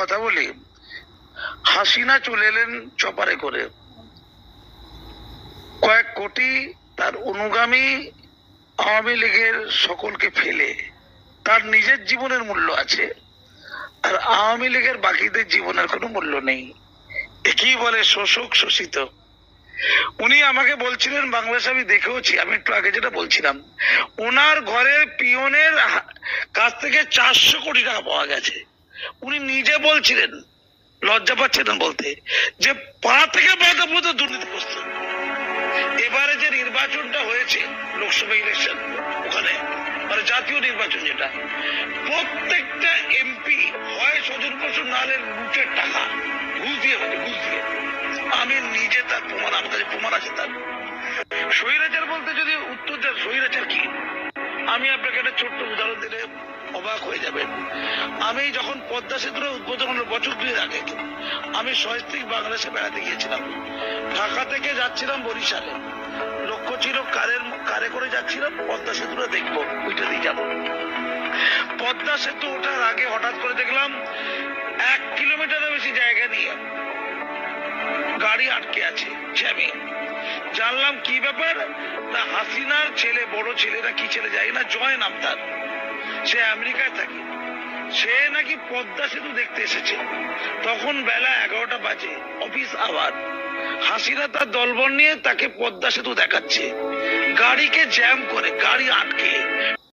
কথা বলি, হাসিনা চলে এলেন চপারে করে, কয়েক কোটি তার অনুগামী আওয়ামী লীগের সকলকে ফেলে। তার নিজের জীবনের মূল্য আছে, আর আওয়ামী লীগের বাকিদের জীবনের কোনো মূল্য নেই। একই বলে শোষক শোষিত। উনি আমাকে বলছিলেন, বাংলাদেশ আমি দেখেওছি, আমি একটু আগে যেটা বলছিলাম, ওনার ঘরের পিয়নের কাছ থেকে 400 কোটি টাকা পাওয়া গেছে। উনি নিজে বলছিলেন, লজ্জা পাচ্ছেন বলতে, যে পা থেকে মাথা পর্যন্ত দুর্নীতি করছেন। এবারে যে নির্বাচনটা হয়েছে, লোকসভা ইলেকশন, ওখানে মানে জাতীয় নির্বাচন, যেটা প্রত্যেকটা এমপি হয় স্বজন পোষণ নাহলে লুটের টাকা ঘুষ দিয়ে হয়েছে, ঘুষ দিয়ে। আমি নিজে তার প্রমাণ, আমার কাছে প্রমাণ আছে তার। স্বৈরাচার বলতে যদি উত্তর দেন স্বৈরাচার কি, আমি আপনাকে একটা ছোট্ট উদাহরণ দিলে অবাক হয়ে যাবেন। আমি যখন পদ্মা সেতুর উদ্বোধন হলো বছর 2 আগে, আমি সস্ত্রীক বাংলাদেশে বেড়াতে গিয়েছিলাম। ঢাকা থেকে যাচ্ছিলাম বরিশালে, লক্ষ্য ছিল কারে করে যাচ্ছিলাম, পদ্মা সেতুটা দেখবো, ওইটা দিয়ে যাবো। পদ্মা সেতু ওঠার আগে হঠাৎ করে দেখলাম 1 কিলোমিটারের বেশি জায়গা নিয়ে গাড়ি আটকে আছে, জ্যামে। জানলাম কি ব্যাপার, না হাসিনার ছেলে, বড় ছেলেরা কি ছেলে যায় না, জয় নাম তার, সে আমেরিকায় থাকে, সে নাকি পদ্মা সেতু দেখতে এসেছে। তখন বেলা 11টা বাজে, অফিস আওয়ার। হাসিনা তার দলবল নিয়ে তাকে পদ্মা সেতু দেখাচ্ছে, গাড়িকে জ্যাম করে, গাড়ি আটকে,